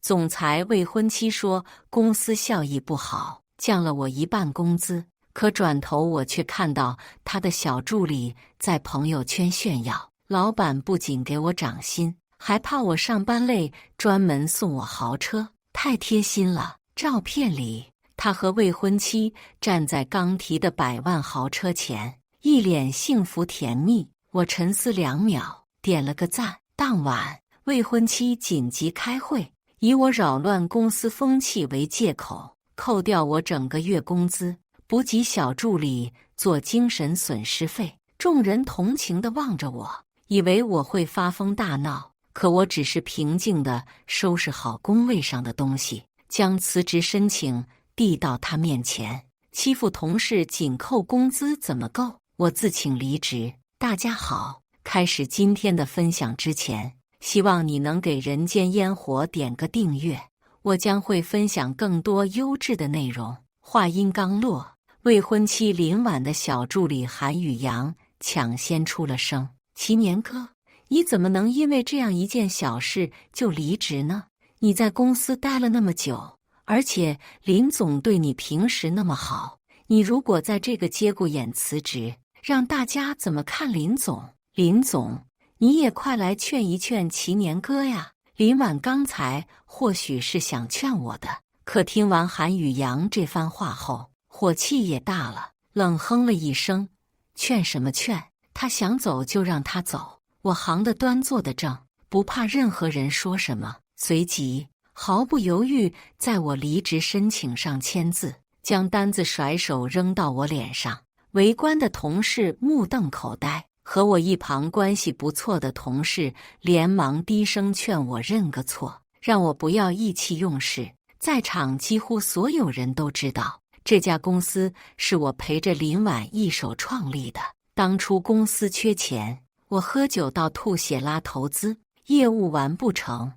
总裁未婚妻说公司效益不好，降了我1半工资。可转头我却看到他的小助理在朋友圈炫耀，老板不仅给我涨薪，还怕我上班累，专门送我豪车，太贴心了。照片里，他和未婚妻站在刚提的100万豪车前，一脸幸福甜蜜。我沉思2秒，点了个赞。当晚，未婚妻紧急开会，以我扰乱公司风气为借口，扣掉我整个月工资，补给小助理做精神损失费。众人同情地望着我，以为我会发疯大闹，可我只是平静地收拾好工位上的东西，将辞职申请递到他面前。欺负同事仅扣工资怎么够？我自请离职。大家好，开始今天的分享之前，希望你能给人间烟火点个订阅，我将会分享更多优质的内容。话音刚落，未婚妻林婉的小助理韩宇阳抢先出了声：齐年哥，你怎么能因为这样一件小事就离职呢？你在公司待了那么久，而且林总对你平时那么好，你如果在这个节骨眼辞职，让大家怎么看林总？林总，你也快来劝一劝齐年哥呀！林婉刚才或许是想劝我的，可听完韩宇阳这番话后，火气也大了，冷哼了一声：劝什么劝？他想走就让他走，我行得端坐得正，不怕任何人说什么。随即毫不犹豫在我离职申请上签字，将单子甩手扔到我脸上。围观的同事目瞪口呆，和我一旁关系不错的同事连忙低声劝我认个错，让我不要意气用事。在场几乎所有人都知道，这家公司是我陪着林婉一手创立的。当初公司缺钱，我喝酒到吐血拉投资，业务完不成，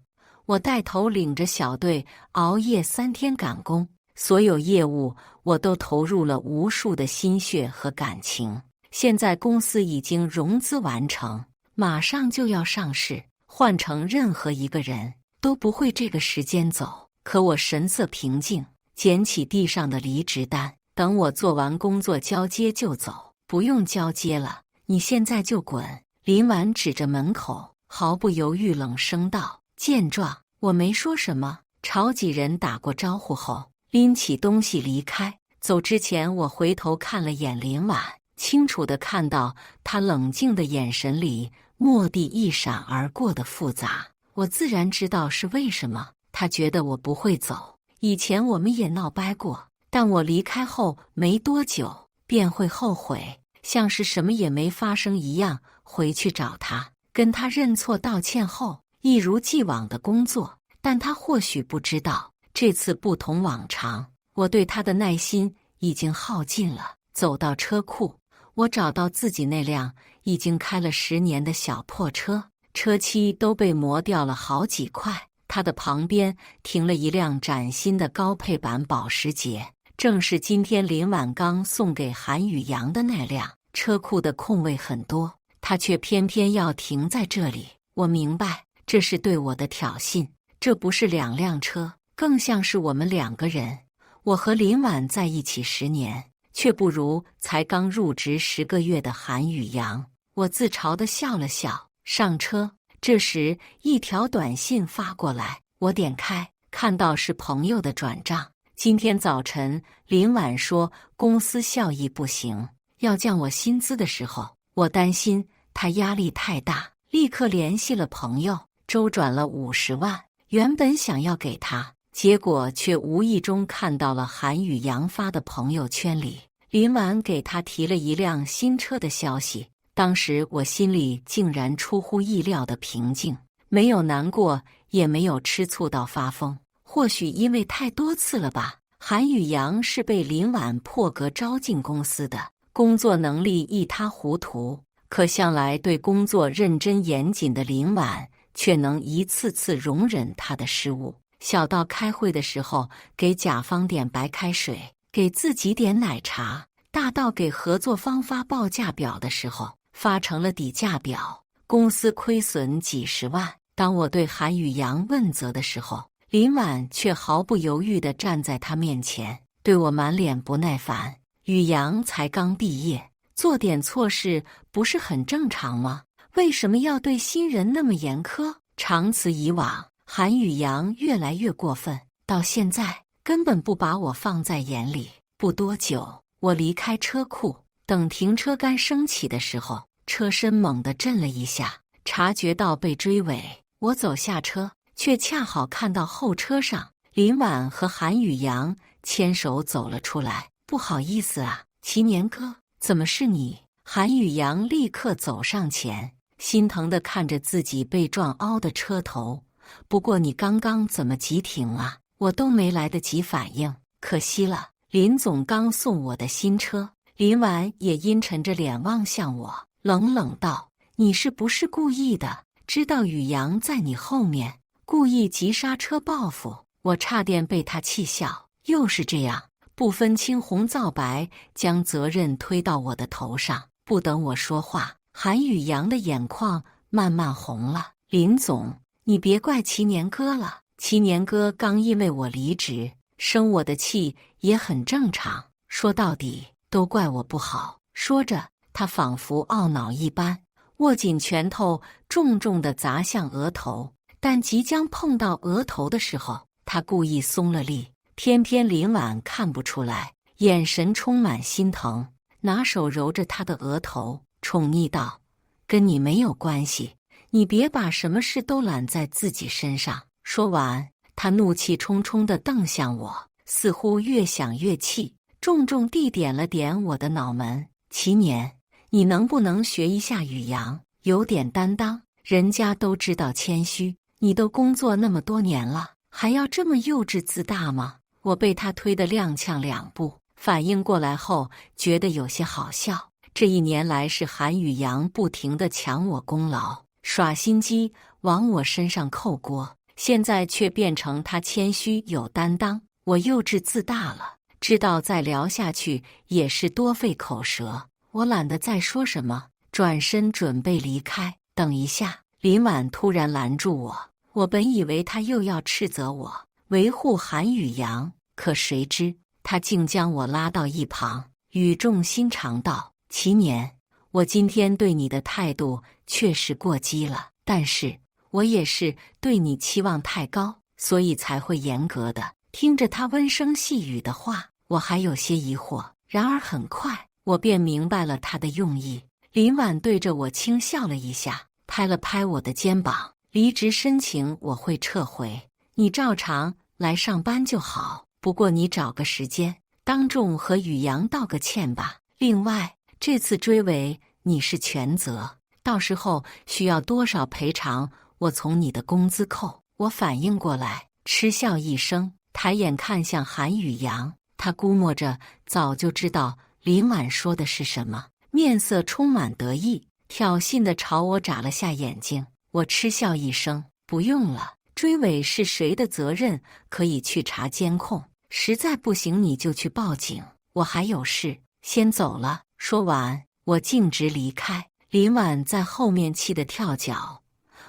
我带头领着小队熬夜3天赶工，所有业务我都投入了无数的心血和感情。现在公司已经融资完成，马上就要上市，换成任何一个人都不会这个时间走。可我神色平静，捡起地上的离职单，等我做完工作交接就走。不用交接了，你现在就滚！林婉指着门口，毫不犹豫冷声道。见状，我没说什么，朝几人打过招呼后，拎起东西离开。走之前，我回头看了眼林婉，清楚地看到她冷静的眼神里蓦地一闪而过的复杂。我自然知道是为什么。她觉得我不会走。以前我们也闹掰过，但我离开后没多久便会后悔，像是什么也没发生一样，回去找他，跟他认错道歉后，一如既往的工作。但他或许不知道，这次不同往常，我对他的耐心已经耗尽了。走到车库，我找到自己那辆已经开了10年的小破车，车漆都被磨掉了好几块。它的旁边停了一辆崭新的高配版保时捷，正是今天林婉刚送给韩宇阳的那辆。车库的空位很多，他却偏偏要停在这里。我明白，这是对我的挑衅。这不是2辆车，更像是我们2个人。我和林婉在一起10年，却不如才刚入职10个月的韩宇阳。我自嘲地笑了笑，上车。这时一条短信发过来，我点开，看到是朋友的转账。今天早晨林婉说公司效益不行，要降我薪资的时候，我担心他压力太大，立刻联系了朋友，周转了50万。原本想要给他，结果却无意中看到了韩宇阳发的朋友圈里林婉给他提了一辆新车的消息。当时我心里竟然出乎意料的平静，没有难过，也没有吃醋到发疯。或许因为太多次了吧。韩宇阳是被林婉破格招进公司的，工作能力一塌糊涂，可向来对工作认真严谨的林婉却能一次次容忍他的失误。小到开会的时候给甲方点白开水，给自己点奶茶，大到给合作方发报价表的时候发成了底价表，公司亏损几十万。当我对韩宇阳问责的时候，林婉却毫不犹豫地站在他面前，对我满脸不耐烦。宇阳才刚毕业，做点错事不是很正常吗？为什么要对新人那么严苛？长此以往，韩宇阳越来越过分，到现在根本不把我放在眼里。不多久，我离开车库，等停车杆升起的时候，车身猛地震了一下，察觉到被追尾。我走下车，却恰好看到后车上林婉和韩宇阳牵手走了出来。不好意思啊，齐年哥，怎么是你？韩宇阳立刻走上前，心疼地看着自己被撞凹的车头。不过你刚刚怎么急停啊？我都没来得及反应，可惜了。林总刚送我的新车。林婉也阴沉着脸望向我，冷冷道：“你是不是故意的？知道宇阳在你后面，故意急刹车报复？”我差点被他气笑，又是这样，不分青红皂白，将责任推到我的头上。不等我说话，韩宇阳的眼眶慢慢红了。林总，你别怪齐年哥了，齐年哥刚因为我离职，生我的气也很正常。说到底，都怪我不好。说着，他仿佛懊恼一般，握紧拳头，重重地砸向额头。但即将碰到额头的时候，他故意松了力。偏偏林婉看不出来，眼神充满心疼，拿手揉着他的额头，宠溺道：“跟你没有关系，你别把什么事都揽在自己身上。”说完，他怒气冲冲地瞪向我，似乎越想越气，重重地点了点我的脑门：“齐年，你能不能学一下宇阳，有点担当？人家都知道谦虚，你都工作那么多年了，还要这么幼稚自大吗？”我被他推得踉跄两步，反应过来后觉得有些好笑。这一年来是韩宇阳不停地抢我功劳，耍心机往我身上扣锅，现在却变成他谦虚有担当，我幼稚自大了。知道再聊下去也是多费口舌，我懒得再说什么，转身准备离开。等一下，林婉突然拦住我。我本以为他又要斥责我维护韩宇阳，可谁知他竟将我拉到一旁，语重心长道：“齐年，我今天对你的态度确实过激了，但是我也是对你期望太高，所以才会严格的。”听着他温声细语的话，我还有些疑惑，然而很快我便明白了他的用意。林婉对着我轻笑了一下，拍了拍我的肩膀：“离职申请我会撤回，你照常来上班就好。不过你找个时间，当众和宇阳道个歉吧。另外，这次追尾你是全责，到时候需要多少赔偿，我从你的工资扣。”我反应过来，嗤笑一声，抬眼看向韩宇阳，他估摸着早就知道林婉说的是什么，面色充满得意，挑衅地朝我眨了下眼睛。我嗤笑一声：“不用了，追尾是谁的责任，可以去查监控，实在不行你就去报警，我还有事，先走了。”说完，我径直离开。林婉在后面气得跳脚：“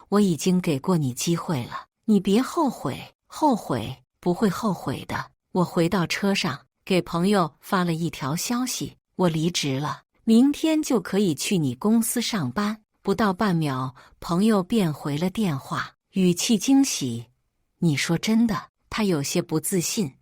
我已经给过你机会了，你别后悔。”“后悔？不会后悔的。”我回到车上，给朋友发了一条消息：“我离职了，明天就可以去你公司上班。”不到半秒，朋友便回了电话，语气惊喜：“你说真的？”他有些不自信：“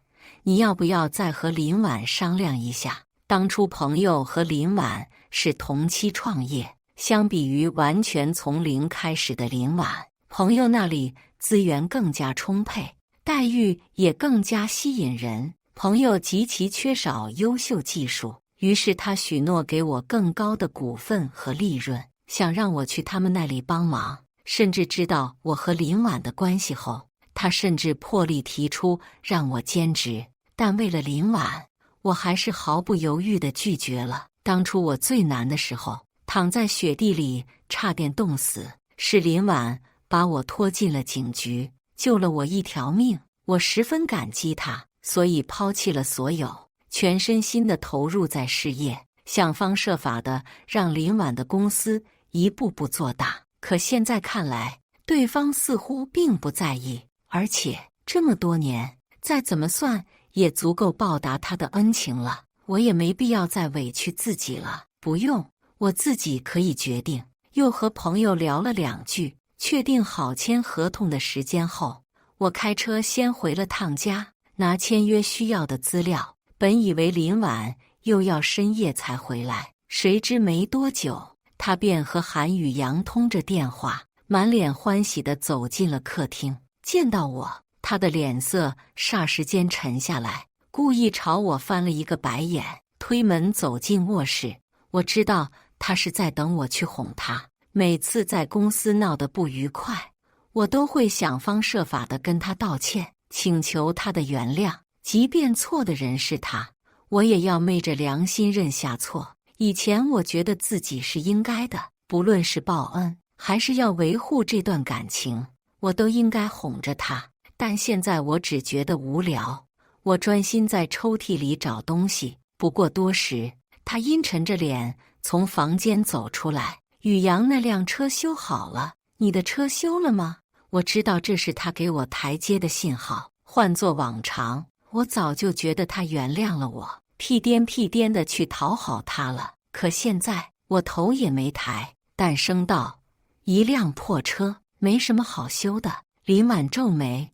你要不要再和林婉商量一下？”当初朋友和林婉是同期创业，相比于完全从零开始的林婉，朋友那里资源更加充沛，待遇也更加吸引人。朋友极其缺少优秀技术，于是他许诺给我更高的股份和利润，想让我去他们那里帮忙。甚至知道我和林婉的关系后，他甚至破例提出让我兼职，但为了林婉，我还是毫不犹豫地拒绝了。当初我最难的时候，躺在雪地里差点冻死，是林婉把我拖进了警局，救了我一条命。我十分感激他，所以抛弃了所有，全身心地投入在事业，想方设法的让林婉的公司一步步做大。可现在看来，对方似乎并不在意，而且这么多年，再怎么算也足够报答他的恩情了。我也没必要再委屈自己了。不用，我自己可以决定。又和朋友聊了2句，确定好签合同的时间后，我开车先回了趟家，拿签约需要的资料。本以为林晚又要深夜才回来，谁知没多久，他便和韩宇阳通着电话，满脸欢喜地走进了客厅。见到我，他的脸色霎时间沉下来，故意朝我翻了一个白眼，推门走进卧室。我知道他是在等我去哄他。每次在公司闹得不愉快，我都会想方设法地跟他道歉，请求他的原谅。即便错的人是他，我也要昧着良心认下错。以前我觉得自己是应该的，不论是报恩还是要维护这段感情，我都应该哄着他。但现在我只觉得无聊，我专心在抽屉里找东西。不过多时，他阴沉着脸从房间走出来。宇阳，那辆车修好了，你的车修了吗？我知道这是他给我台阶的信号。换作往常，我早就觉得他原谅了我，屁颠屁颠的去讨好他了。可现在我头也没抬，淡声道：“一辆破车，没什么好修的。”林婉皱眉：“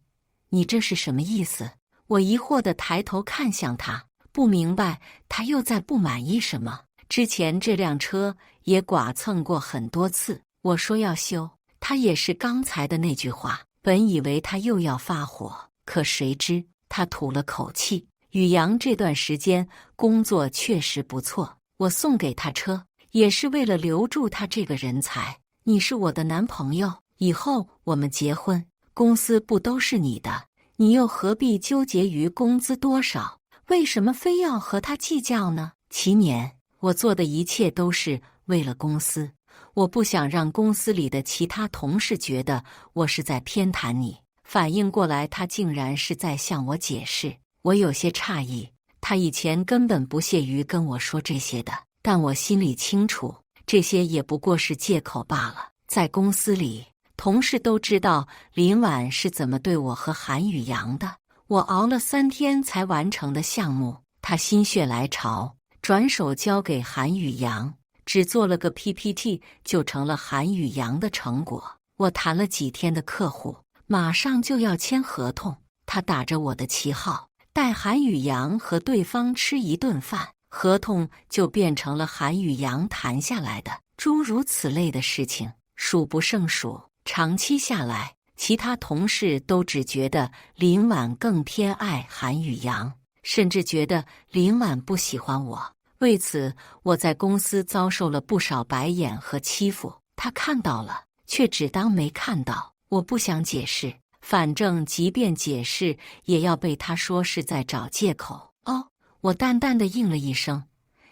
你这是什么意思？”我疑惑地抬头看向他，不明白他又在不满意什么。之前这辆车也剐蹭过很多次，我说要修，他也是刚才的那句话。本以为他又要发火，可谁知他吐了口气：“宇阳这段时间工作确实不错，我送给他车也是为了留住他这个人才。你是我的男朋友，以后我们结婚，公司不都是你的？你又何必纠结于工资多少？为什么非要和他计较呢？7年。我做的一切都是为了公司，我不想让公司里的其他同事觉得我是在偏袒你。”反应过来，他竟然是在向我解释。我有些诧异，他以前根本不屑于跟我说这些的，但我心里清楚，这些也不过是借口罢了。在公司里，同事都知道林晚是怎么对我和韩宇阳的。我熬了3天才完成的项目，他心血来潮转手交给韩宇阳，只做了个 PPT 就成了韩宇阳的成果。我谈了几天的客户，马上就要签合同，他打着我的旗号带韩宇阳和对方吃一顿饭，合同就变成了韩宇阳谈下来的。诸如此类的事情数不胜数。长期下来，其他同事都只觉得林晚更偏爱韩宇阳，甚至觉得林晚不喜欢我。为此，我在公司遭受了不少白眼和欺负。他看到了，却只当没看到。我不想解释，反正即便解释，也要被他说是在找借口。哦，我淡淡的应了一声：“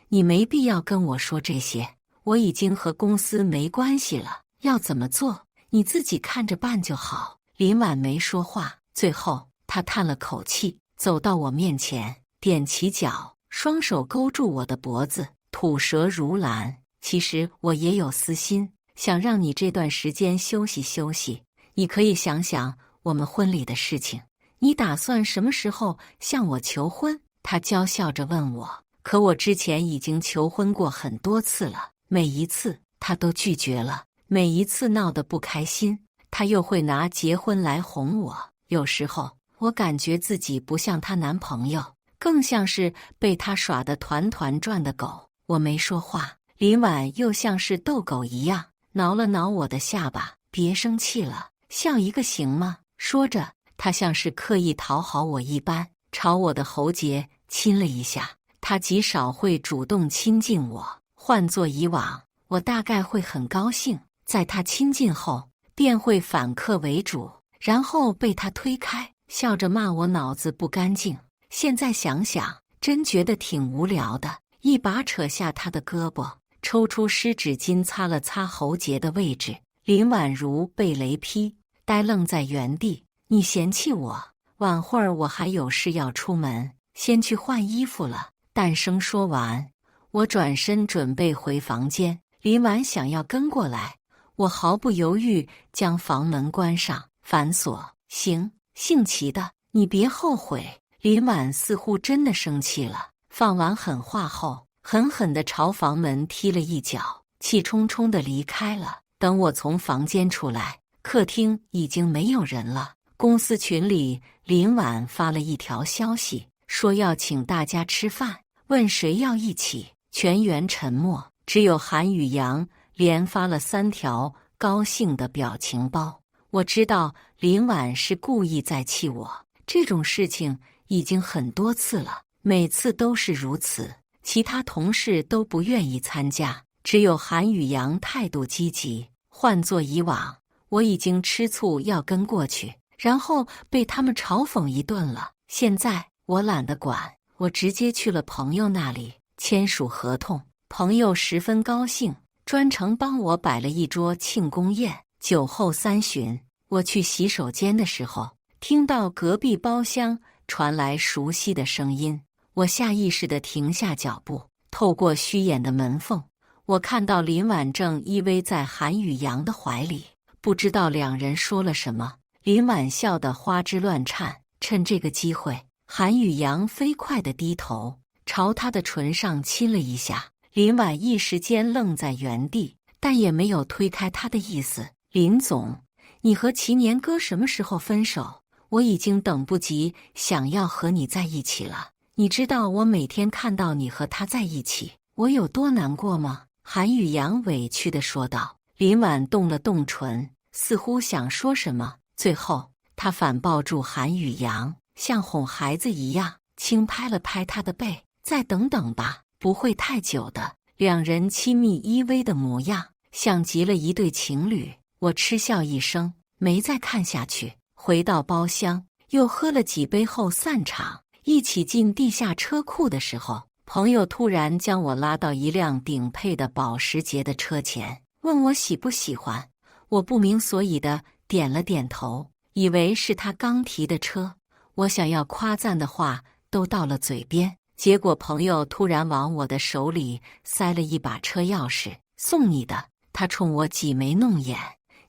你没必要跟我说这些，我已经和公司没关系了，要怎么做，你自己看着办就好。”林晚没说话，最后他叹了口气，走到我面前，踮起脚，双手勾住我的脖子，吐舌如兰：“其实我也有私心，想让你这段时间休息休息。你可以想想我们婚礼的事情，你打算什么时候向我求婚？”他娇笑着问我。可我之前已经求婚过很多次了，每一次他都拒绝了，每一次闹得不开心，他又会拿结婚来哄我。有时候我感觉自己不像她男朋友，更像是被他耍得团团转的狗。我没说话，林晚又像是逗狗一样挠了挠我的下巴：“别生气了，笑一个行吗？”说着，他像是刻意讨好我一般，朝我的喉结亲了一下。他极少会主动亲近我，换作以往，我大概会很高兴，在他亲近后便会反客为主，然后被他推开，笑着骂我脑子不干净。现在想想，真觉得挺无聊的。一把扯下他的胳膊，抽出湿纸巾擦了擦喉结的位置。林婉如被雷劈，呆愣在原地。“你嫌弃我？晚会儿我还有事要出门，先去换衣服了。”淡声说完，我转身准备回房间。林婉想要跟过来，我毫不犹豫将房门关上，反锁。“行，姓齐的，你别后悔。林婉似乎真的生气了，放完狠话后，狠狠地朝房门踢了一脚，气冲冲地离开了。等我从房间出来，客厅已经没有人了。公司群里，林婉发了一条消息，说要请大家吃饭，问谁要一起。全员沉默，只有韩宇阳连发了3条高兴的表情包。我知道林婉是故意在气我，这种事情已经很多次了，每次都是如此。其他同事都不愿意参加，只有韩宇阳态度积极。换作以往，我已经吃醋要跟过去，然后被他们嘲讽一顿了。现在我懒得管，我直接去了朋友那里签署合同。朋友十分高兴，专程帮我摆了一桌庆功宴。酒后3巡，我去洗手间的时候，听到隔壁包厢传来熟悉的声音，我下意识地停下脚步，透过虚掩的门缝，我看到林婉正依偎在韩宇阳的怀里，不知道两人说了什么。林婉笑得花枝乱颤，趁这个机会，韩宇阳飞快地低头，朝他的唇上亲了一下。林婉一时间愣在原地，但也没有推开他的意思。林总，你和齐年哥什么时候分手？我已经等不及想要和你在一起了。你知道我每天看到你和他在一起，我有多难过吗？韩宇阳委屈地说道。林婉动了动唇，似乎想说什么，最后他反抱住韩宇阳，像哄孩子一样轻拍了拍他的背。再等等吧，不会太久的。两人亲密依偎的模样，像极了一对情侣。我嗤笑一声，没再看下去。回到包厢，又喝了几杯后散场。一起进地下车库的时候，朋友突然将我拉到一辆顶配的保时捷的车前，问我喜不喜欢。我不明所以的点了点头，以为是他刚提的车。我想要夸赞的话都到了嘴边，结果朋友突然往我的手里塞了一把车钥匙，送你的。他冲我挤眉弄眼，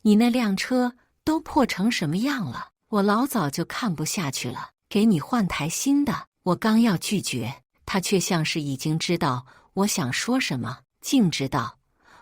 你那辆车都破成什么样了？我老早就看不下去了，给你换台新的。我刚要拒绝，他却像是已经知道我想说什么，径直道：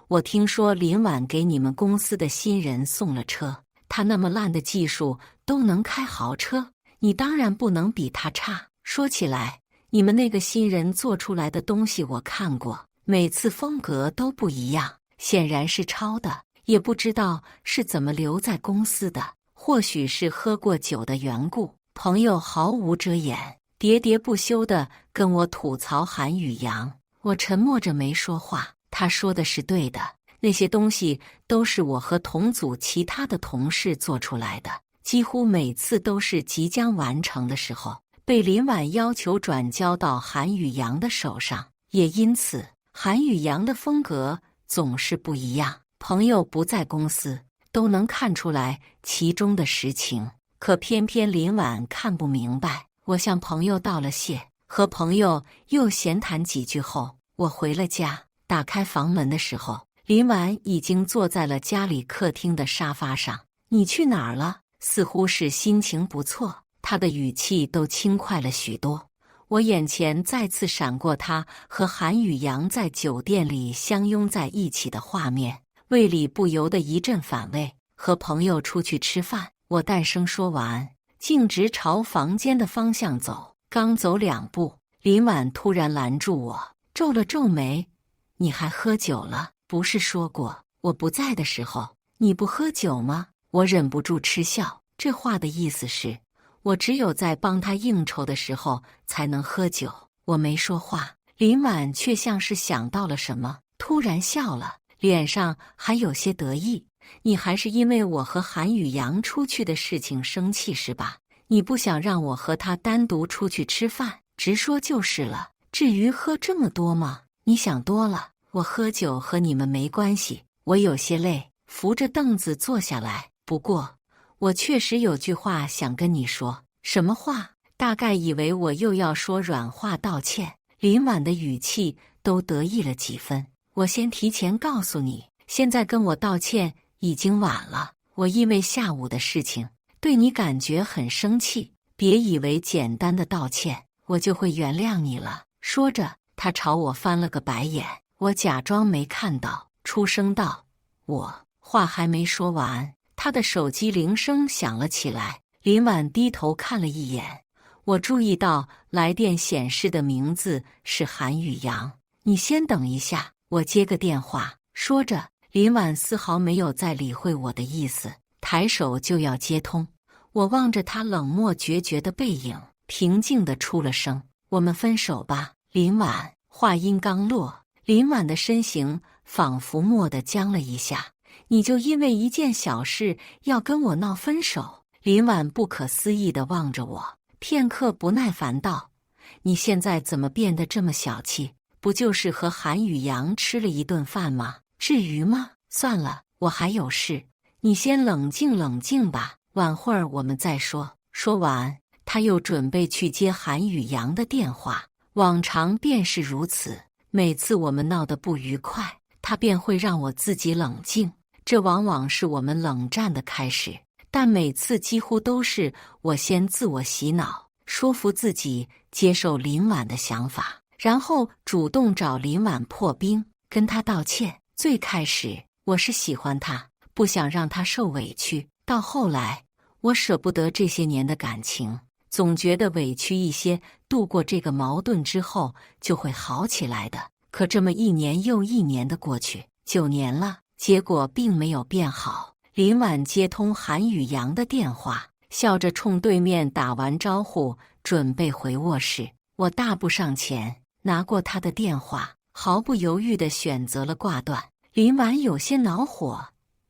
我听说林婉给你们公司的新人送了车，他那么烂的技术都能开豪车，你当然不能比他差。说起来，你们那个新人做出来的东西我看过，每次风格都不一样，显然是抄的，也不知道是怎么留在公司的，或许是喝过酒的缘故。朋友毫无遮掩，喋喋不休地跟我吐槽韩宇阳。我沉默着没说话。他说的是对的，那些东西都是我和同组其他的同事做出来的，几乎每次都是即将完成的时候，被林婉要求转交到韩宇阳的手上，也因此韩宇阳的风格总是不一样。朋友不在公司，都能看出来其中的实情，可偏偏林婉看不明白。我向朋友道了谢，和朋友又闲谈几句后，我回了家。打开房门的时候，林婉已经坐在了家里客厅的沙发上。你去哪儿了？似乎是心情不错，她的语气都轻快了许多。我眼前再次闪过他和韩宇阳在酒店里相拥在一起的画面，胃里不由得一阵反胃。和朋友出去吃饭，我淡声说完，径直朝房间的方向走。刚走2步，林婉突然拦住我，皱了皱眉：你还喝酒了？不是说过我不在的时候你不喝酒吗？我忍不住嗤笑，这话的意思是我只有在帮他应酬的时候才能喝酒。我没说话，林婉却像是想到了什么，突然笑了，脸上还有些得意。你还是因为我和韩宇阳出去的事情生气是吧？你不想让我和他单独出去吃饭，直说就是了。至于喝这么多吗？你想多了，我喝酒和你们没关系。我有些累，扶着凳子坐下来。不过我确实有句话想跟你说。什么话？大概以为我又要说软话道歉，林婉的语气都得意了几分。我先提前告诉你，现在跟我道歉已经晚了。我因为下午的事情对你感觉很生气，别以为简单的道歉我就会原谅你了。说着，他朝我翻了个白眼，我假装没看到，出声道：我。话还没说完，他的手机铃声响了起来。林婉低头看了一眼，我注意到来电显示的名字是韩宇阳。你先等一下，我接个电话。说着，林婉丝毫没有再理会我的意思，抬手就要接通。我望着他冷漠决绝的背影，平静地出了声：我们分手吧。林婉。话音刚落，林婉的身形仿佛蓦地僵了一下。你就因为一件小事要跟我闹分手？林婉不可思议地望着我，片刻不耐烦道：你现在怎么变得这么小气？不就是和韩宇阳吃了一顿饭吗？至于吗？算了，我还有事，你先冷静冷静吧，晚会儿我们再说。说完，他又准备去接韩宇阳的电话。往常便是如此，每次我们闹得不愉快，他便会让我自己冷静，这往往是我们冷战的开始。但每次几乎都是我先自我洗脑，说服自己接受林婉的想法，然后主动找林婉破冰，跟他道歉。最开始我是喜欢他，不想让他受委屈，到后来我舍不得这些年的感情，总觉得委屈一些，度过这个矛盾之后就会好起来的。可这么一年又一年的过去，9年了，结果并没有变好。林婉接通韩宇阳的电话，笑着冲对面打完招呼，准备回卧室。我大步上前，拿过他的电话，毫不犹豫地选择了挂断。林婉有些恼火：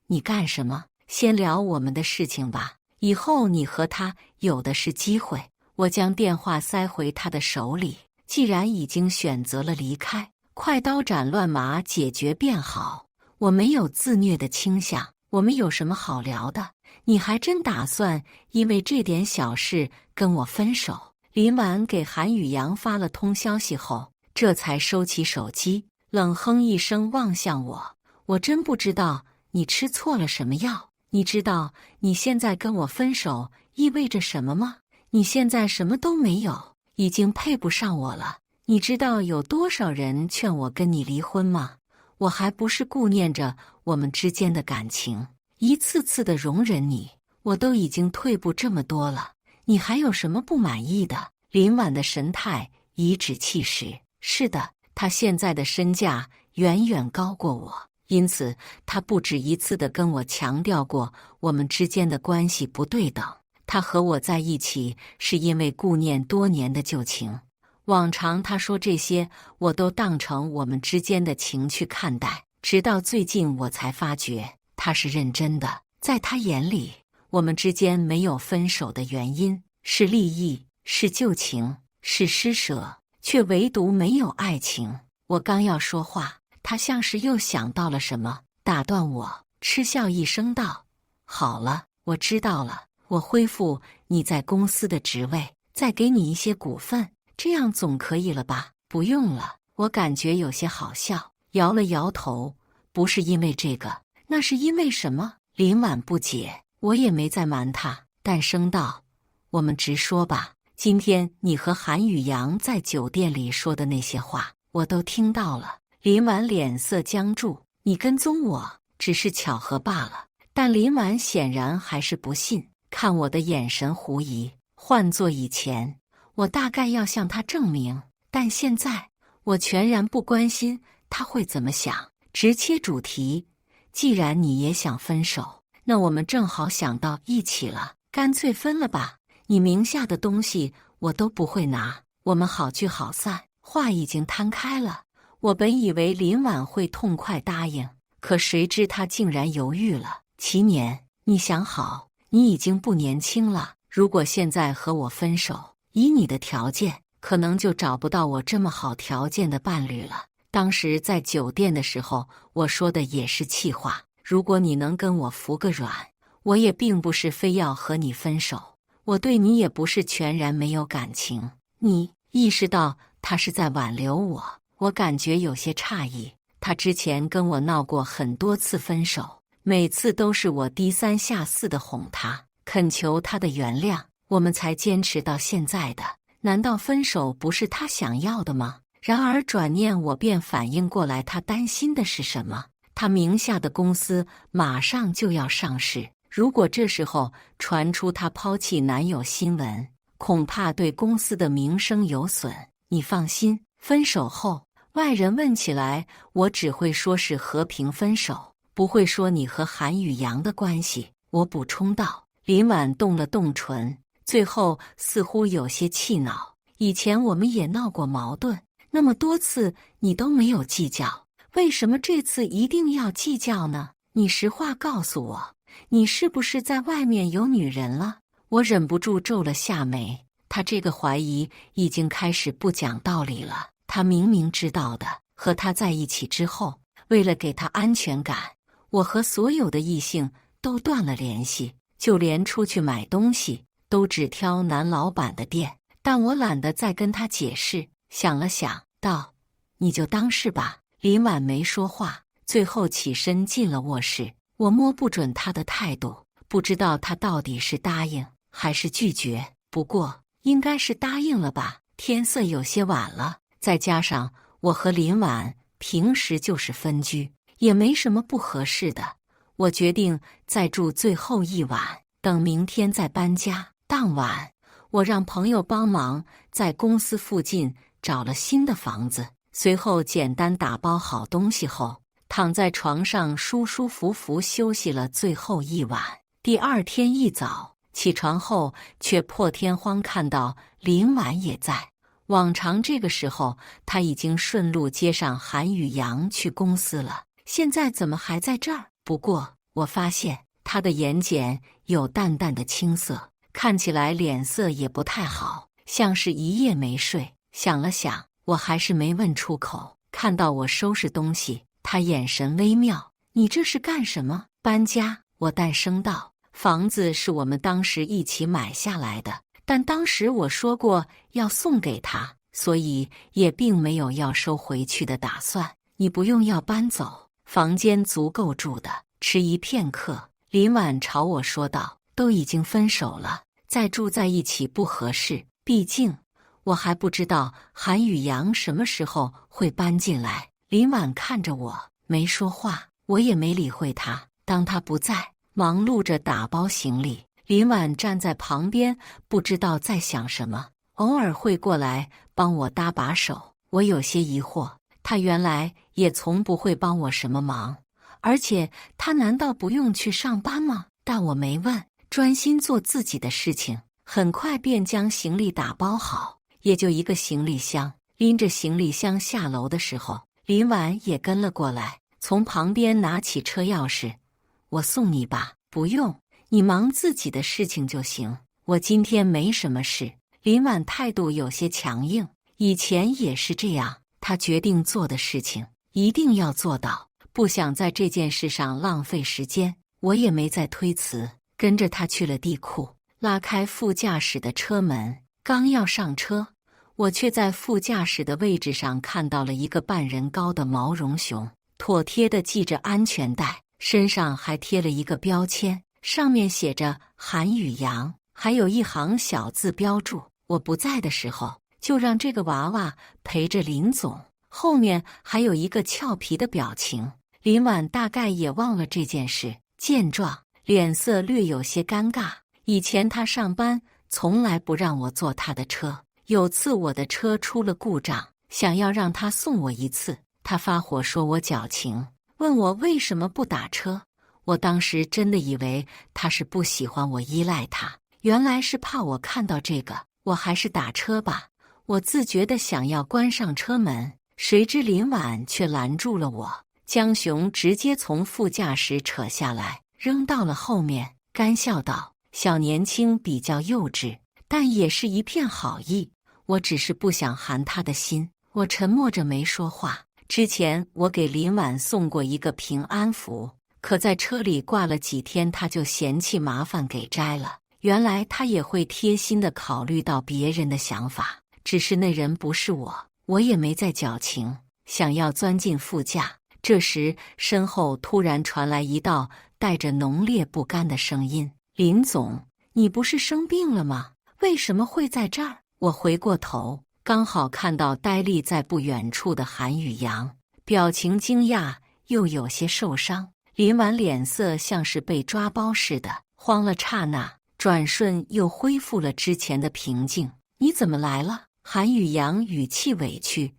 你干什么？先聊我们的事情吧，以后你和他有的是机会。我将电话塞回他的手里，既然已经选择了离开，快刀斩乱麻解决便好。我没有自虐的倾向，我们有什么好聊的？你还真打算因为这点小事跟我分手？林婉给韩宇阳发了通消息后，这才收起手机，冷哼一声望向我：我真不知道你吃错了什么药。你知道你现在跟我分手意味着什么吗？你现在什么都没有，已经配不上我了。你知道有多少人劝我跟你离婚吗？我还不是顾念着我们之间的感情，一次次的容忍你，我都已经退步这么多了，你还有什么不满意的？林婉的神态颐指气使。是的，他现在的身价远远高过我，因此他不止一次地跟我强调过我们之间的关系不对等。他和我在一起是因为顾念多年的旧情。往常他说这些我都当成我们之间的情去看待，直到最近我才发觉他是认真的。在他眼里，我们之间没有分手的原因，是利益，是旧情，是施舍，却唯独没有爱情。我刚要说话，他像是又想到了什么，打断我，嗤笑一声道：好了，我知道了，我恢复你在公司的职位，再给你一些股份，这样总可以了吧？不用了。我感觉有些好笑，摇了摇头。不是因为这个，那是因为什么？林婉不解。我也没再瞒他，淡声道：我们直说吧，今天你和韩宇阳在酒店里说的那些话，我都听到了。林婉脸色僵住：你跟踪我只是巧合罢了。但林婉显然还是不信，看我的眼神狐疑。换作以前，我大概要向他证明，但现在我全然不关心他会怎么想，直切主题。既然你也想分手，那我们正好想到一起了，干脆分了吧。你名下的东西我都不会拿，我们好聚好散。话已经摊开了，我本以为林婉会痛快答应，可谁知她竟然犹豫了。齐年，你想好，你已经不年轻了，如果现在和我分手，以你的条件，可能就找不到我这么好条件的伴侣了。当时在酒店的时候，我说的也是气话，如果你能跟我服个软，我也并不是非要和你分手，我对你也不是全然没有感情。你意识到他是在挽留我，我感觉有些诧异。他之前跟我闹过很多次分手，每次都是我低三下四的哄他，恳求他的原谅，我们才坚持到现在的。难道分手不是他想要的吗？然而转念我便反应过来，他担心的是什么？他名下的公司马上就要上市，如果这时候传出他抛弃男友新闻，恐怕对公司的名声有损。你放心，分手后外人问起来，我只会说是和平分手，不会说你和韩宇阳的关系。我补充道。林婉动了动唇，最后似乎有些气恼。以前我们也闹过矛盾，那么多次你都没有计较，为什么这次一定要计较呢？你实话告诉我，你是不是在外面有女人了？我忍不住皱了下眉，他这个怀疑已经开始不讲道理了。他明明知道的，和他在一起之后，为了给他安全感，我和所有的异性都断了联系，就连出去买东西都只挑男老板的店。但我懒得再跟他解释，想了想道：“你就当是吧。”林婉没说话，最后起身进了卧室。我摸不准他的态度，不知道他到底是答应还是拒绝。不过应该是答应了吧，天色有些晚了，再加上我和林婉平时就是分居，也没什么不合适的。我决定再住最后一晚，等明天再搬家。当晚，我让朋友帮忙在公司附近找了新的房子，随后简单打包好东西后，躺在床上舒舒服服休息了最后一晚。第二天一早起床后，却破天荒看到林婉也在。往常这个时候，他已经顺路接上韩宇阳去公司了，现在怎么还在这儿？不过我发现他的眼睑有淡淡的青色，看起来脸色也不太好，像是一夜没睡。想了想，我还是没问出口。看到我收拾东西，他眼神微妙：“你这是干什么？搬家？”我淡声道：“房子是我们当时一起买下来的，但当时我说过要送给他，所以也并没有要收回去的打算。你不用要搬走，房间足够住的。”迟疑片刻，林婉朝我说道：“都已经分手了，再住在一起不合适，毕竟我还不知道韩宇阳什么时候会搬进来。”林婉看着我，没说话，我也没理会他。当他不在，忙碌着打包行李，林婉站在旁边，不知道在想什么，偶尔会过来帮我搭把手。我有些疑惑，他原来也从不会帮我什么忙，而且他难道不用去上班吗？但我没问，专心做自己的事情，很快便将行李打包好，也就一个行李箱。拎着行李箱下楼的时候，林婉也跟了过来，从旁边拿起车钥匙：“我送你吧。”“不用，你忙自己的事情就行，我今天没什么事。”林婉态度有些强硬，以前也是这样，她决定做的事情一定要做到，不想在这件事上浪费时间。我也没再推辞，跟着她去了地库，拉开副驾驶的车门，刚要上车，我却在副驾驶的位置上看到了一个半人高的毛绒熊，妥帖地系着安全带，身上还贴了一个标签，上面写着韩宇阳，还有一行小字标注：“我不在的时候，就让这个娃娃陪着林总。”后面还有一个俏皮的表情。林婉大概也忘了这件事，见状脸色略有些尴尬。以前他上班从来不让我坐他的车，有次我的车出了故障，想要让他送我一次，他发火说我矫情，问我为什么不打车。我当时真的以为他是不喜欢我依赖他，原来是怕我看到这个。我还是打车吧，我自觉地想要关上车门，谁知林婉却拦住了我，将熊直接从副驾驶扯下来，扔到了后面，干笑道：“小年轻比较幼稚，但也是一片好意，我只是不想寒他的心。”我沉默着没说话。之前我给林婉送过一个平安符，可在车里挂了几天，他就嫌弃麻烦给摘了。原来他也会贴心地考虑到别人的想法，只是那人不是我，我也没再矫情，想要钻进副驾。这时身后突然传来一道带着浓烈不甘的声音：“林总，你不是生病了吗？为什么会在这儿？我回过头，刚好看到呆立在不远处的韩宇阳，表情惊讶又有些受伤。林婉脸色像是被抓包似的，慌了刹那，转瞬又恢复了之前的平静。你怎么来了？韩宇阳语气委屈。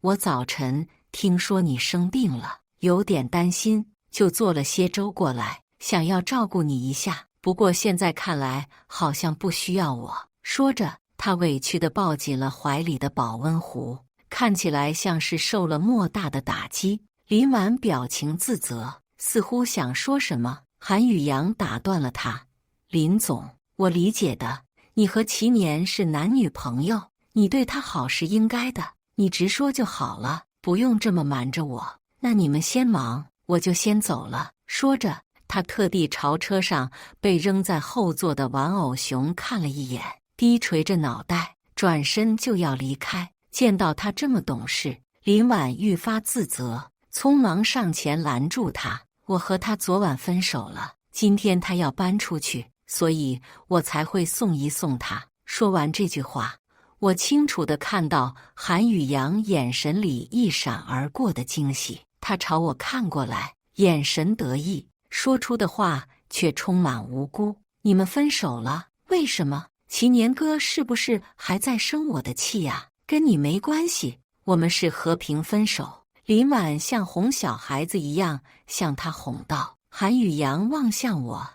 我早晨听说你生病了，有点担心，就做了些粥过来，想要照顾你一下。不过现在看来好像不需要我。说着，他委屈地抱紧了怀里的保温壶，看起来像是受了莫大的打击。林婉表情自责，似乎想说什么，韩宇阳打断了他。林总，我理解的，你和齐年是男女朋友，你对他好是应该的，你直说就好了，不用这么瞒着我。那你们先忙，我就先走了。说着，他特地朝车上被扔在后座的玩偶熊看了一眼，低垂着脑袋，转身就要离开。见到他这么懂事，林婉愈发自责，匆忙上前拦住他。我和他昨晚分手了，今天他要搬出去，所以我才会送一送他。说完这句话，我清楚地看到韩宇阳眼神里一闪而过的惊喜，他朝我看过来，眼神得意，说出的话却充满无辜。你们分手了？为什么？齐年哥是不是还在生我的气呀？跟你没关系，我们是和平分手。林婉像哄小孩子一样向他哄道。韩宇阳望向我，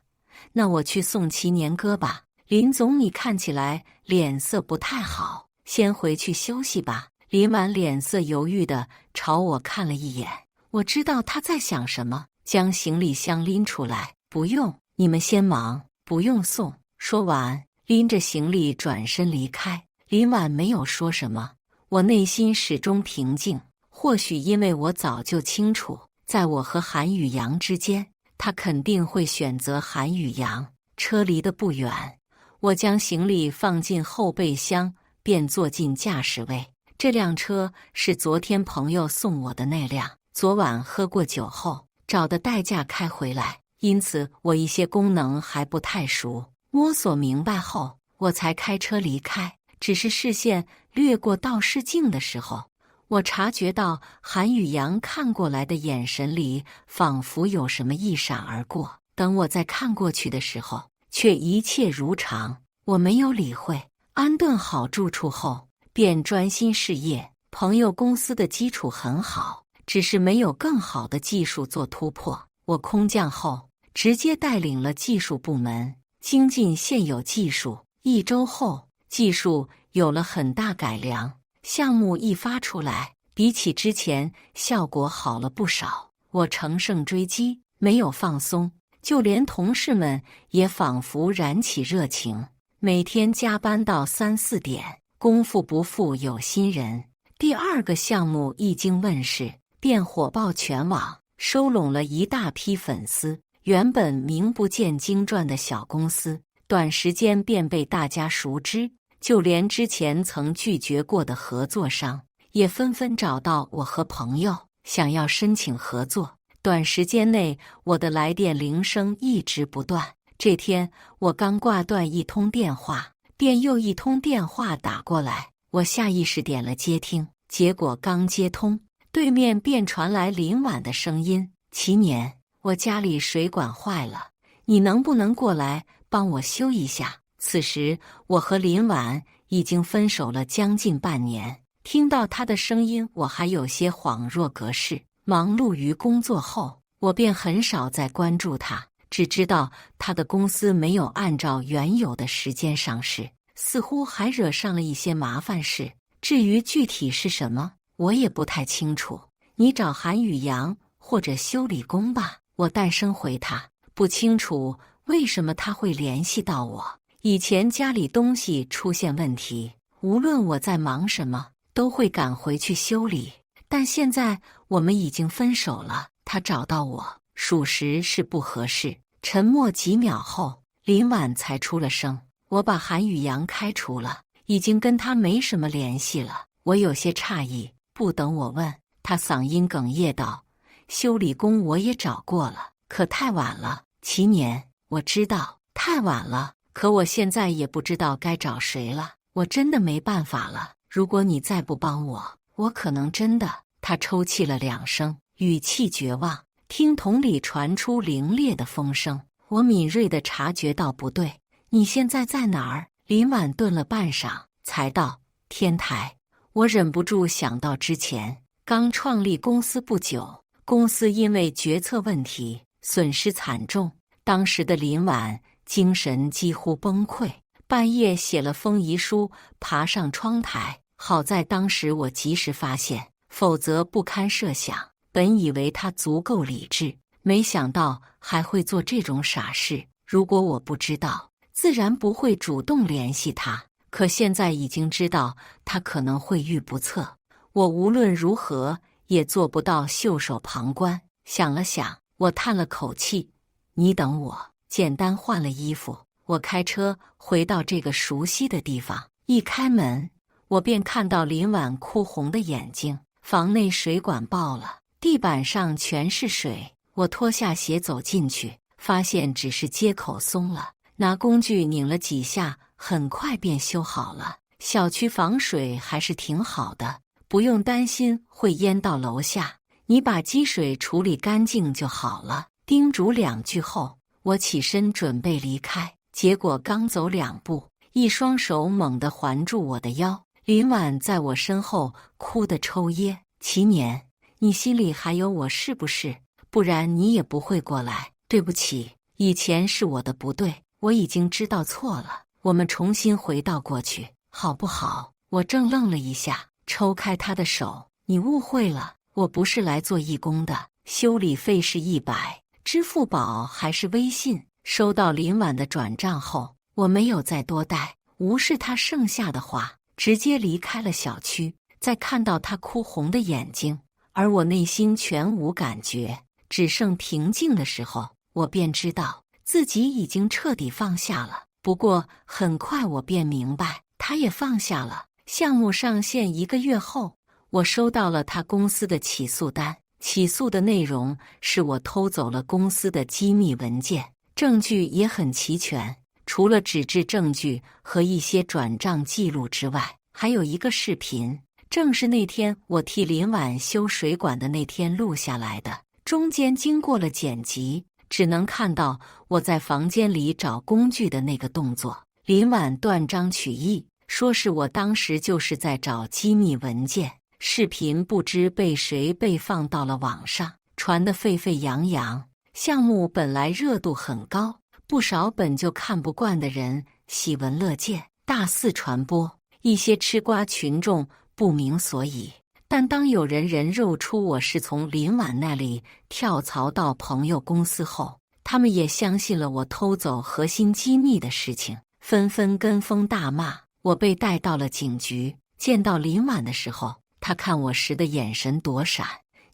那我去送齐年哥吧。林总，你看起来脸色不太好，先回去休息吧。林婉脸色犹豫地朝我看了一眼，我知道他在想什么，将行李箱拎出来。不用，你们先忙，不用送。说完，拎着行李转身离开。林婉没有说什么，我内心始终平静。或许因为我早就清楚，在我和韩宇阳之间，他肯定会选择韩宇阳。车离得不远，我将行李放进后备箱，便坐进驾驶位。这辆车是昨天朋友送我的那辆，昨晚喝过酒后找的代驾开回来，因此我一些功能还不太熟。摸索明白后，我才开车离开。只是视线掠过倒视镜的时候，我察觉到韩宇阳看过来的眼神里仿佛有什么一闪而过。等我再看过去的时候，却一切如常。我没有理会，安顿好住处后，便专心事业。朋友公司的基础很好，只是没有更好的技术做突破。我空降后，直接带领了技术部门精进现有技术。1周后，技术有了很大改良，项目一发出来，比起之前效果好了不少。我乘胜追击，没有放松，就连同事们也仿佛燃起热情，每天加班到3、4点，功夫不负有心人。第2个项目一经问世，便火爆全网，收拢了一大批粉丝。原本名不见经传的小公司，短时间便被大家熟知，就连之前曾拒绝过的合作商，也纷纷找到我和朋友，想要申请合作。短时间内，我的来电铃声一直不断。这天，我刚挂断一通电话，便又一通电话打过来。我下意识点了接听，结果刚接通，对面便传来林婉的声音：齐年，我家里水管坏了，你能不能过来帮我修一下？此时，我和林婉已经分手了将近半年。听到他的声音，我还有些恍若隔世。忙碌于工作后，我便很少再关注他，只知道他的公司没有按照原有的时间上市，似乎还惹上了一些麻烦事。至于具体是什么，我也不太清楚。你找韩宇阳或者修理工吧。我淡声回他，不清楚为什么他会联系到我。以前家里东西出现问题，无论我在忙什么，都会赶回去修理。但现在我们已经分手了，他找到我，属实是不合适。沉默几秒后，林婉才出了声：我把韩宇阳开除了，已经跟他没什么联系了。我有些诧异，不等我问，他嗓音哽咽道：修理工我也找过了，可太晚了。齐年，我知道太晚了，可我现在也不知道该找谁了，我真的没办法了。如果你再不帮我，我可能真的……他抽泣了2声，语气绝望。听筒里传出凌冽的风声，我敏锐地察觉到不对。你现在在哪儿？林婉顿了半晌，才道：天台。我忍不住想到之前刚创立公司不久，公司因为决策问题损失惨重，当时的林婉精神几乎崩溃，半夜写了封遗书，爬上窗台。好在当时我及时发现，否则不堪设想。本以为他足够理智，没想到还会做这种傻事。如果我不知道，自然不会主动联系他。可现在已经知道他可能会遇不测，我无论如何也做不到袖手旁观。想了想，我叹了口气：你等我。简单换了衣服，我开车回到这个熟悉的地方。一开门，我便看到林婉哭红的眼睛。房内水管爆了，地板上全是水。我脱下鞋走进去，发现只是接口松了，拿工具拧了几下，很快便修好了。小区防水还是挺好的，不用担心会淹到楼下，你把积水处理干净就好了。叮嘱2句后，我起身准备离开，结果刚走2步，一双手猛地环住我的腰。林婉在我身后哭得抽噎。齐年，你心里还有我是不是？不然你也不会过来。对不起，以前是我的不对，我已经知道错了。我们重新回到过去，好不好？我怔愣了一下，抽开他的手。你误会了，我不是来做义工的，修理费是100，支付宝还是微信？收到林婉的转账后，我没有再多待，无视他剩下的话，直接离开了小区。在看到他哭红的眼睛，而我内心全无感觉，只剩平静的时候，我便知道自己已经彻底放下了。不过很快我便明白，他也放下了。项目上线1个月后，我收到了他公司的起诉单。起诉的内容是我偷走了公司的机密文件，证据也很齐全，除了纸质证据和一些转账记录之外，还有一个视频，正是那天我替林婉修水管的那天录下来的。中间经过了剪辑，只能看到我在房间里找工具的那个动作。林婉断章取义，说是我当时就是在找机密文件。视频不知被谁被放到了网上，传得沸沸扬扬。项目本来热度很高，不少本就看不惯的人喜闻乐见，大肆传播。一些吃瓜群众不明所以，但当有人肉出我是从林婉那里跳槽到朋友公司后，他们也相信了我偷走核心机密的事情，纷纷跟风大骂。我被带到了警局，见到林婉的时候，他看我时的眼神躲闪。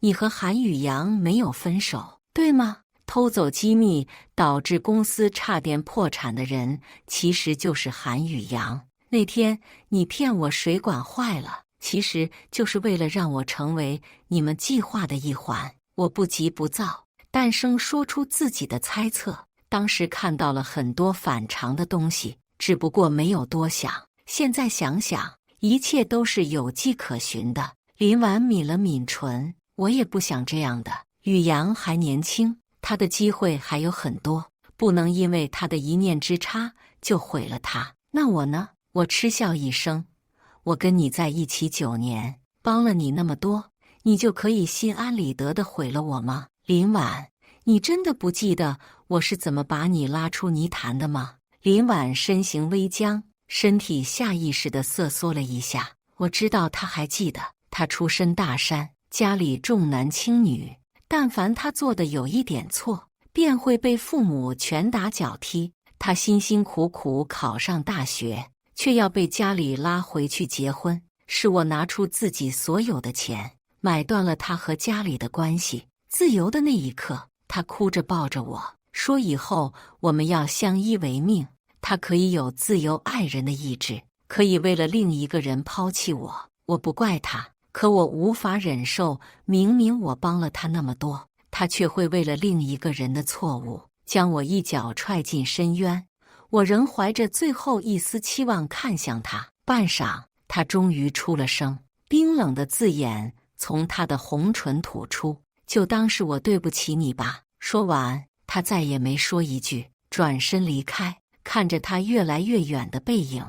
你和韩宇阳没有分手，对吗？偷走机密导致公司差点破产的人，其实就是韩宇阳。那天你骗我水管坏了，其实就是为了让我成为你们计划的一环。我不急不躁，淡声说出自己的猜测。当时看到了很多反常的东西，只不过没有多想。现在想想，一切都是有迹可循的。林婉抿了抿唇，我也不想这样的。宇阳还年轻，他的机会还有很多，不能因为他的一念之差就毁了他。那我呢？我嗤笑一声，我跟你在一起9年，帮了你那么多，你就可以心安理得地毁了我吗？林婉，你真的不记得我是怎么把你拉出泥潭的吗？林婉身形微僵，身体下意识地瑟缩了一下。我知道他还记得，他出身大山，家里重男轻女，但凡他做的有一点错，便会被父母拳打脚踢。他辛辛苦苦考上大学，却要被家里拉回去结婚，是我拿出自己所有的钱，买断了他和家里的关系。自由的那一刻，他哭着抱着我，说以后我们要相依为命。他可以有自由爱人的意志，可以为了另一个人抛弃我。我不怪他，可我无法忍受，明明我帮了他那么多，他却会为了另一个人的错误，将我一脚踹进深渊。我仍怀着最后一丝期望看向他，半晌，他终于出了声，冰冷的字眼从他的红唇吐出：“就当是我对不起你吧。”说完，他再也没说一句，转身离开。看着他越来越远的背影，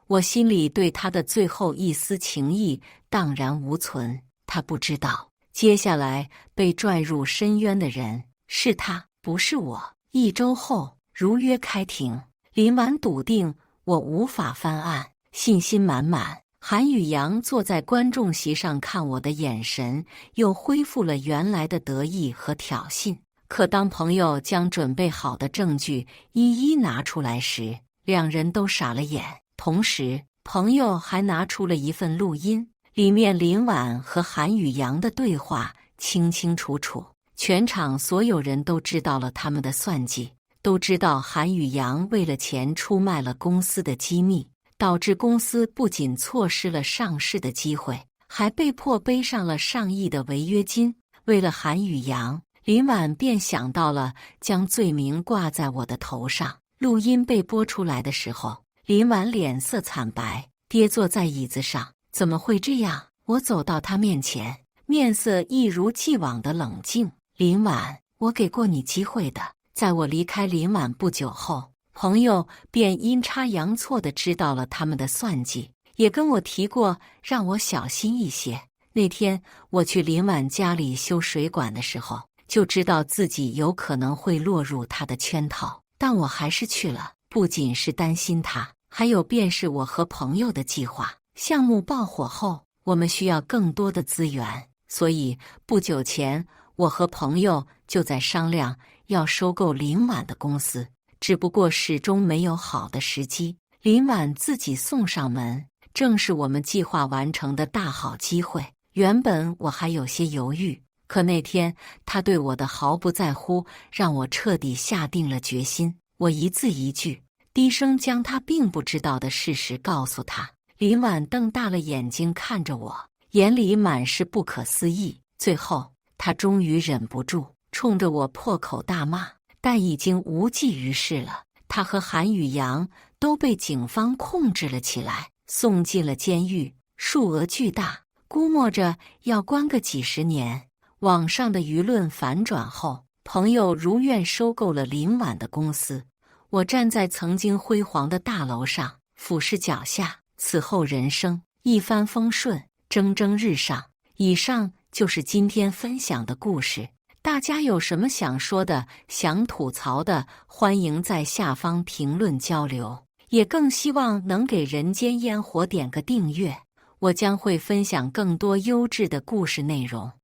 我心里对他的最后一丝情意荡然无存。他不知道，接下来被拽入深渊的人是他，不是我。1周后，如约开庭，林婉笃定我无法翻案，信心满满。韩宇阳坐在观众席上看我的眼神又恢复了原来的得意和挑衅。可当朋友将准备好的证据一一拿出来时，两人都傻了眼。同时，朋友还拿出了一份录音，里面林婉和韩宇阳的对话清清楚楚。全场所有人都知道了他们的算计，都知道韩宇阳为了钱出卖了公司的机密，导致公司不仅错失了上市的机会，还被迫背上了上亿的违约金。为了韩宇阳，林婉便想到了将罪名挂在我的头上。录音被播出来的时候，林婉脸色惨白，跌坐在椅子上。怎么会这样？我走到她面前，面色一如既往的冷静。林婉，我给过你机会的。在我离开林婉不久后，朋友便阴差阳错地知道了他们的算计，也跟我提过让我小心一些。那天我去林婉家里修水管的时候，就知道自己有可能会落入他的圈套，但我还是去了。不仅是担心他，还有便是我和朋友的计划。项目爆火后，我们需要更多的资源，所以不久前我和朋友就在商量要收购林婉的公司，只不过始终没有好的时机。林婉自己送上门，正是我们计划完成的大好机会。原本我还有些犹豫，可那天他对我的毫不在乎，让我彻底下定了决心。我一字一句，低声将他并不知道的事实告诉他。林婉瞪大了眼睛看着我，眼里满是不可思议。最后，他终于忍不住，冲着我破口大骂，但已经无济于事了。他和韩宇阳都被警方控制了起来，送进了监狱，数额巨大，估摸着要关个几十年。网上的舆论反转后，朋友如愿收购了林婉的公司。我站在曾经辉煌的大楼上，俯视脚下，此后人生一帆风顺，蒸蒸日上。以上就是今天分享的故事，大家有什么想说的、想吐槽的，欢迎在下方评论交流，也更希望能给人间烟火点个订阅，我将会分享更多优质的故事内容。